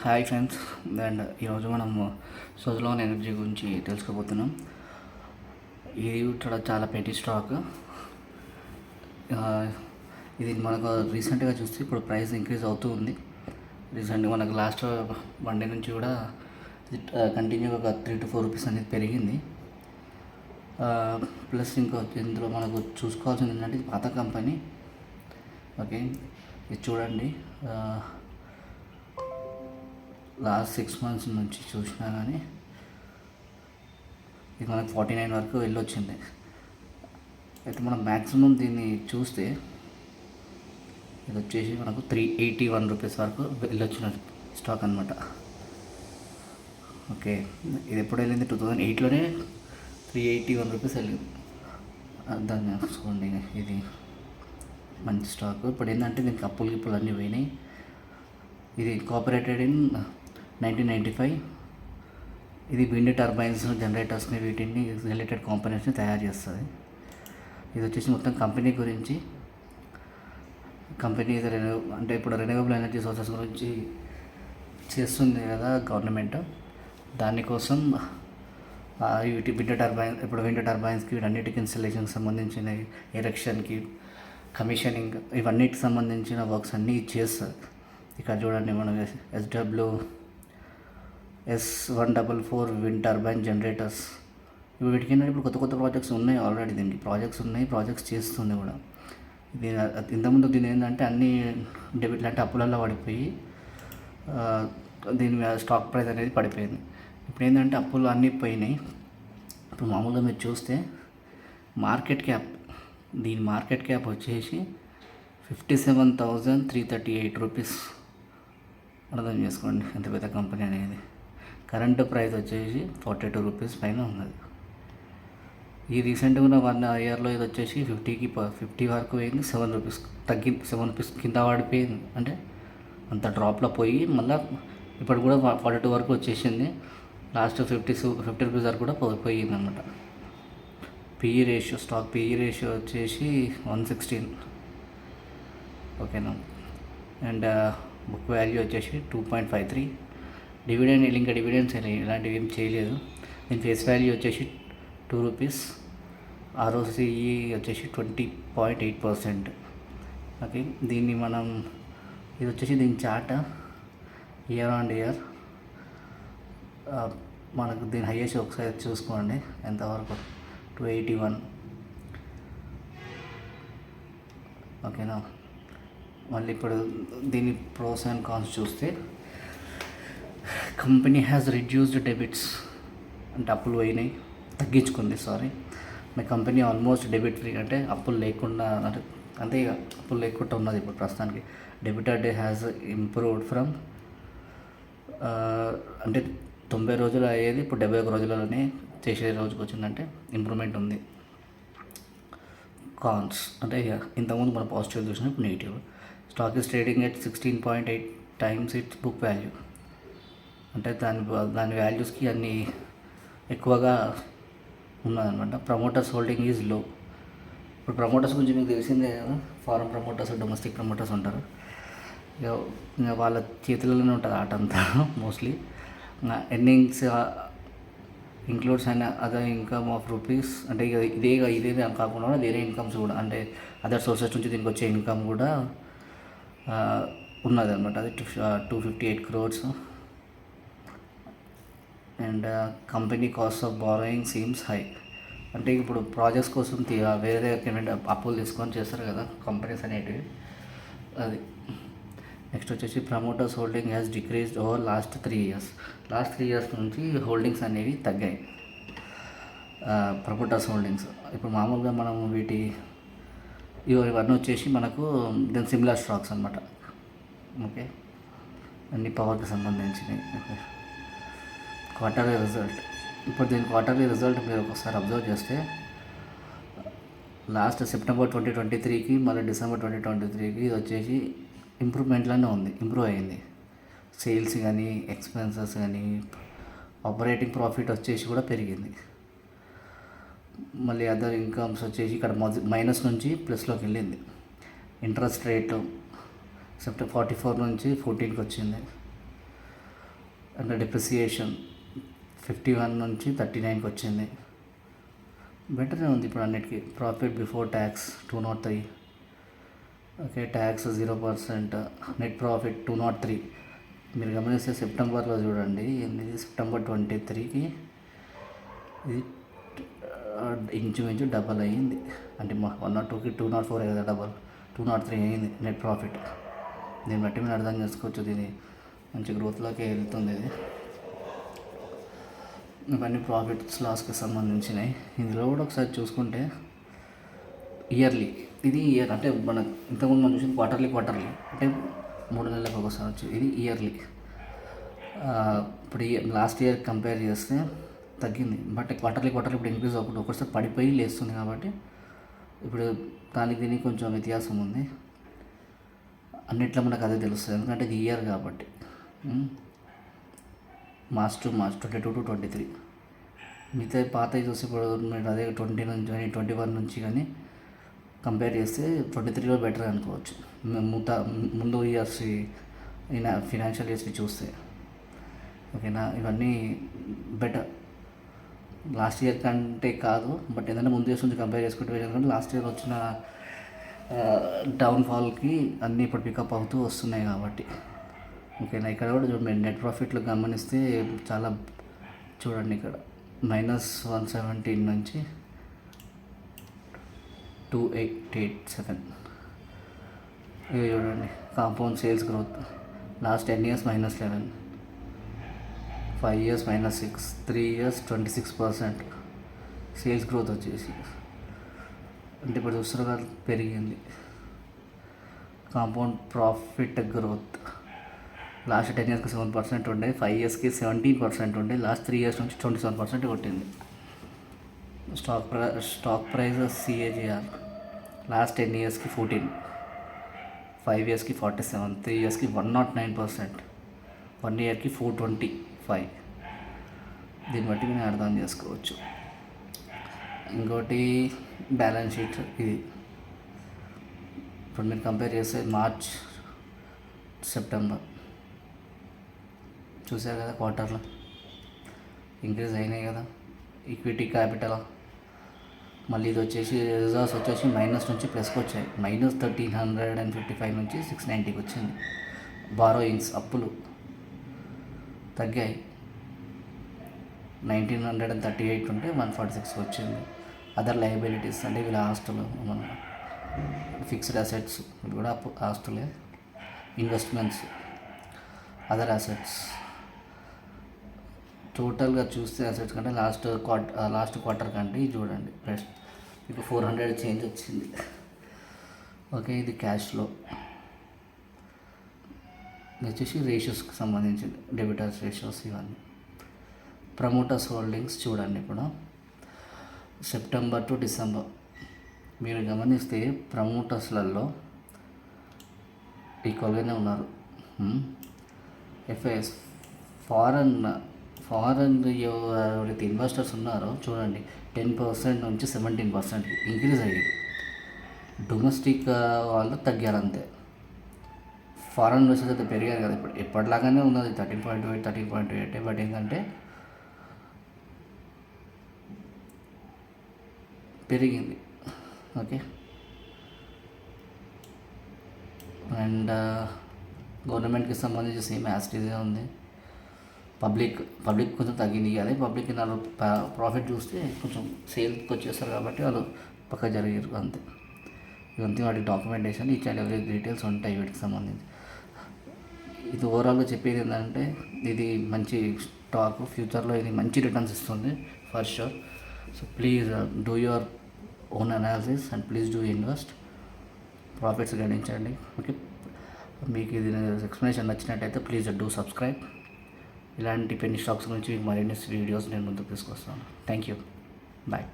Hi friends. And ఈరోజు మనం Suzlon energy గురించి తెలుసుకోబోతున్నాం. ఇది ఇక్కడ చాలా పెట్టి స్టాక్. ఇది మనకు రీసెంట్గా చూస్తే ఇప్పుడు ప్రైస్ ఇంక్రీజ్ అవుతూ ఉంది. రీసెంట్గా మనకు లాస్ట్ 1 డే నుంచి కూడా కంటిన్యూగా ఒక 3 to 4 రూపీస్ అనేది పెరిగింది. ప్లస్ ఇంకా ఇందులో మనకు చూసుకోవాల్సింది ఏంటంటే ఇది పాత కంపెనీ. ఓకే, ఇది చూడండి. లాస్ట్ 6 months నుంచి చూసినా కానీ ఇది మనకు 49 వరకు వెళ్ళొచ్చింది. అయితే మనం మ్యాక్సిమం దీన్ని చూస్తే ఇది వచ్చేసి మనకు 381 రూపీస్ వరకు వెళ్ళొచ్చిన స్టాక్ అనమాట. ఓకే, ఇది ఎప్పుడు వెళ్ళింది? 2008లోనే 381 రూపీస్ వెళ్ళింది. అర్థం చేసుకోండి, ఇది మంచి స్టాక్. ఇప్పుడు ఏంటంటే దీనికి అప్పులు అన్నీ పోయినాయి. ఇది కోఆపరేటెడ్ ఇన్ 1995. ఇది విండ్ టర్బైన్స్, జనరేటర్స్ని, వీటిని రిలేటెడ్ కాంపోనెంట్స్ని తయారు చేస్తుంది. ఇది వచ్చేసి మొత్తం కంపెనీ గురించి. కంపెనీ అంటే ఇప్పుడు రెన్యూవబుల్ ఎనర్జీ సోర్సెస్ గురించి చేస్తుంది కదా గవర్నమెంట్. దానికోసం వీటి విండ్ టర్బైన్, ఇప్పుడు విండ్ టర్బైన్స్కి వీటన్నిటికి ఇన్స్టలేషన్కి సంబంధించిన ఎరెక్షన్కి, కమిషనింగ్, ఇవన్నిటికి సంబంధించిన వర్క్స్ అన్నీ చేస్తుంది. ఇక్కడ చూడండి, మనం S144 విండ్ టర్బైన్ జనరేటర్స్, వీటికి ఇప్పుడు కొత్త ప్రాజెక్ట్స్ ఉన్నాయి. ఆల్రెడీ దీనికి ప్రాజెక్ట్స్ చేస్తుంది కూడా. ఇది ఇంతకుముందు దీని ఏంటంటే అన్ని డెబిట్లు అంటే అప్పులలో పడిపోయి దీని స్టాక్ ప్రైస్ అనేది పడిపోయింది. ఇప్పుడు ఏంటంటే అప్పులు అన్నీ పోయినాయి. ఇప్పుడు మామూలుగా మీరు చూస్తే దీని మార్కెట్ క్యాప్ వచ్చేసి 57,338 రూపీస్. అర్థం చేసుకోండి ఎంత పెద్ద కంపెనీ అనేది. కరెంటు ప్రైస్ వచ్చేసి 42 రూపీస్ పైన ఉన్నది. ఈ రీసెంట్గా ఉన్న 1 yearలో ఇది వచ్చేసి 50 వరకు పోయింది. 7 రూపీస్ 7 రూపీస్ కింద పడిపోయింది. అంటే అంత డ్రాప్లో పోయి మళ్ళీ ఇప్పుడు కూడా 42 వరకు వచ్చేసింది. లాస్ట్ 50 రూపీస్ వరకు కూడా పోయింది అన్నమాట. స్టాక్ పిఈ రేషియో వచ్చేసి 116. ఓకేనా. అండ్ బుక్ వాల్యూ వచ్చేసి 2.53. డివిడెండ్ ఇంకా డివిడెండ్స్ ఇలాంటివి ఏం చేయలేదు. దీని ఫేస్ వాల్యూ వచ్చేసి 2 రూపీస్. ROCE వచ్చేసి 20.8%. ఓకే, దీన్ని మనం ఇది వచ్చేసి దీని చార్ట్ ఇయర్ ఆన్ ఇయర్. మనకు దీని హైయెస్ట్ ఒకసారి చూసుకోండి ఎంతవరకు, 281. ఓకేనా. మళ్ళీ ఇప్పుడు దీని ప్రోస్ అండ్ కాన్స్ చూస్తే, కంపెనీ హ్యాస్ రిడ్యూస్డ్ డెబిట్స్, అంటే అప్పులు పోయినాయి, తగ్గించుకుంది. My company almost debit free, అంటే అప్పులు లేకుండా, అంటే అప్పులు లేకుండా ఉన్నది ఇప్పుడు ప్రస్తుతానికి. Debtor day has improved from, అంటే 90 రోజులు అయ్యేది ఇప్పుడు 71 రోజులలోనే చేసే రోజుకి వచ్చిందంటే ఇంప్రూవ్మెంట్ ఉంది. కాన్స్ అంటే ఇంతకుముందు మనం పాజిటివ్ చూసినా ఇప్పుడు negative. Stock is trading at 16.8 times it's book value, అంటే దాని వాల్యూస్కి అన్నీ ఎక్కువగా ఉన్నదన్నమాట. Promoters holding is low. ఇప్పుడు ప్రమోటర్స్ గురించి మీకు తెలిసిందే కదా, ఫారెన్ ప్రమోటర్స్, డొమెస్టిక్ ప్రమోటర్స్ ఉంటారు. ఇక వాళ్ళ చేతుల్లోనే ఉంటుంది ఆట అంతా mostly. Earnings includes and other income of rupees, అంటే ఇదే కాకుండా వేరే ఇన్కమ్స్ కూడా, అంటే అదర్ సోర్సెస్ నుంచి దీనికి వచ్చే ఇన్కమ్ కూడా ఉన్నది అనమాట. అది 258 crores. And company cost of borrowing seems high, అంటే ఇప్పుడు ప్రాజెక్ట్స్ కోసం వేరే అప్పులు తీసుకొని చేస్తారు కదా కంపెనీస్ అనేటివి, అది. నెక్స్ట్ వచ్చేసి promoters holding has decreased over last 3 years. Last 3 years నుంచి హోల్డింగ్స్ అనేవి తగ్గాయి, ప్రమోటర్స్ హోల్డింగ్స్. ఇప్పుడు మామూలుగా మనం ఇవన్నీ వచ్చేసి మనకు దీని సిమిలర్ స్టాక్స్ అనమాట. ఓకే, అన్ని పవర్కి సంబంధించినవి. క్వార్టర్లీ రిజల్ట్, ఇప్పుడు దీని క్వార్టర్లీ రిజల్ట్ మీరు ఒకసారి అబ్జర్వ్ చేస్తే, లాస్ట్ September 2023కి మళ్ళీ December 2023కి ఇది వచ్చేసి ఇంప్రూవ్మెంట్లోనే ఉంది, ఇంప్రూవ్ అయ్యింది. సేల్స్ కానీ, ఎక్స్పెన్సెస్ కానీ, ఆపరేటింగ్ ప్రాఫిట్ వచ్చేసి కూడా పెరిగింది. మళ్ళీ అదర్ ఇన్కమ్స్ వచ్చేసి ఇక్కడ మైనస్ నుంచి ప్లస్లోకి వెళ్ళింది. ఇంట్రెస్ట్ రేటు September 44 నుంచి 14కి వచ్చింది. అంటే డిప్రిసియేషన్ 51 నుంచి 39కి వచ్చింది. బెటరే ఉంది ఇప్పుడు అన్నిటికీ. Profit before tax 203. Okay, tax 0%. Net profit 203. మీరు గమనిస్తే సెప్టెంబర్లో చూడండి, ఇది సెప్టెంబర్ 23కి ఇది ఇంచుమించు డబల్ అయ్యింది. అంటే 102కి 204 కదా డబల్, 203 అయ్యింది నెట్ ప్రాఫిట్. దీన్ని బట్టి మీరు అర్థం చేసుకోవచ్చు, దీన్ని మంచి గ్రోత్లోకి వెళ్తుంది. ఇది ఇవన్నీ ప్రాఫిట్స్ లాస్కి సంబంధించినవి. ఇందులో కూడా ఒకసారి చూసుకుంటే ఇయర్లీ, ఇది ఇయర్ అంటే మన ఇంతకుముందు మనం చూసింది క్వార్టర్లీ అంటే 3 నెలలకు ఒకసారి వచ్చి, ఇది ఇయర్లీ. ఇప్పుడు లాస్ట్ ఇయర్ కంపేర్ చేస్తే తగ్గింది, బట్ క్వార్టర్లీ ఇప్పుడు ఇంక్రీజ్ అవ్వకుండా ఒకసారి పడిపోయి లేస్తుంది. కాబట్టి ఇప్పుడు దానికి దీనికి కొంచెం వ్యత్యాసం ఉంది. అన్నిట్లో మనకు అదే తెలుస్తుంది, ఎందుకంటే ఇది ఇయర్ కాబట్టి. March to March 22 to 23. మిగతా పాతవి చూసి ఇప్పుడు మీరు అదే 20 నుంచి కానీ 21 నుంచి కానీ కంపేర్ చేస్తే 23లో బెటర్ అనుకోవచ్చు. ముందు ఇయర్స్ ఫినాన్షియల్ ఇయర్స్ని చూస్తే. ఓకేనా, ఇవన్నీ బెటర్ లాస్ట్ ఇయర్ కంటే కాదు, బట్ ఏంటంటే ముందు ఇయర్స్ నుంచి కంపేర్ చేసుకుంటే ఎందుకంటే లాస్ట్ ఇయర్ వచ్చిన డౌన్ఫాల్కి అన్నీ ఇప్పుడు పికప్ అవుతూ వస్తున్నాయి కాబట్టి. ఓకేనా, ఇక్కడ కూడా చూడండి నెట్ ప్రాఫిట్లు గమనిస్తే చాలా చూడండి, ఇక్కడ -117 నుంచి 2887. ఇవి చూడండి, compound sales growth last 10 years -11, 5 years -6, 3 years 26% sales growth వచ్చేసి. అంటే ఇప్పుడు చూస్తున్నా పెరిగింది. కాంపౌండ్ ప్రాఫిట్ గ్రోత్ లాస్ట్ 10 yearsకి 7% ఉండే, 5 yearsకి 17% ఉండే, లాస్ట్ 3 years నుంచి 27% కొట్టింది. Stock price CAGR last 10 yearsకి 14, 5 yearsకి 47, 3 yearsకి 109%, 1 yearకి 425. దీన్ని బట్టి నేను అర్థం చేసుకోవచ్చు. ఇంకోటి బ్యాలెన్స్ షీట్, ఇది ఇప్పుడు మీరు కంపేర్ చేస్తే మార్చ్ సెప్టెంబర్ చూసారు కదా, క్వార్టర్లో ఇంక్రీజ్ అయినాయి కదా. ఈక్విటీ క్యాపిటల్ మళ్ళీ ఇది వచ్చేసి రిజర్వ్స్ వచ్చేసి మైనస్ నుంచి ప్లస్కి వచ్చాయి. -1355 నుంచి 690కి వచ్చింది. బారోయింగ్స్ అప్పులు తగ్గాయి, 1938 ఉంటే 146 వచ్చింది. అదర్ లయబిలిటీస్ అంటే వీళ్ళ ఆస్తులు, మన ఫిక్స్డ్ అసెట్స్ ఇవి కూడా ఆస్తులే. ఇన్వెస్ట్మెంట్స్, అదర్ అసెట్స్ టోటల్గా చూస్తే అసెట్స్ కంటే లాస్ట్ క్వార్టర్ కంటే ఇది చూడండి మీకు 400 చేంజ్ వచ్చింది. ఓకే, ఇది క్యాష్ ఫ్లో. ఇది వచ్చేసి రేషియోస్కి సంబంధించింది, డెబిటర్స్ రేషియోస్ ఇవన్నీ. ప్రమోటర్స్ హోల్డింగ్స్ చూడండి, ఇప్పుడు సెప్టెంబర్ టు డిసెంబర్ మీరు గమనిస్తే ప్రమోటర్స్లలో ఈక్వల్గానే ఉన్నారు. ఎఫ్ఐఎస్ ఫారెన్ ఎవరైతే ఇన్వెస్టర్స్ ఉన్నారో చూడండి 10% నుంచి 17% ఇంక్రీజ్ అయ్యారు. డొమెస్టిక్ వాళ్ళు తగ్గారు అంతే. ఫారెన్ ఇన్వెస్టర్స్ అయితే పెరిగారు కదా, ఇప్పుడు ఎప్పటిలాగానే ఉన్నది 13.28, 13.28. బట్ ఏంటంటే పెరిగింది. ఓకే, అండ్ గవర్నమెంట్కి సంబంధించి సేమ్ యాస్టీజే ఉంది. పబ్లిక్ కొంచెం తగ్గింది. అదే పబ్లిక్ వాళ్ళు ప్రాఫిట్ చూస్తే కొంచెం సేల్కి వచ్చేస్తారు కాబట్టి వాళ్ళు పక్క జరిగారు అంతే. ఇవంతా వాటి documentation, each and every details ఉంటాయి వీటికి సంబంధించి. ఇది ఓవరాల్గా చెప్పేది ఏంటంటే ఇది మంచి స్టాక్, ఫ్యూచర్లో ఇది మంచి రిటర్న్స్ ఇస్తుంది for sure. So please do your own analysis and please do invest, profits గణించండి. ఓకే, మీకు ఇది ఎక్స్ప్లెనేషన్ నచ్చినట్టయితే ప్లీజ్ డూ సబ్స్క్రైబ్. ఇలాంటి పెన్నీ స్టాక్స్ గురించి మరిన్ని వీడియోస్ నేను ముందుకు తీసుకొస్తాను. Thank you, bye.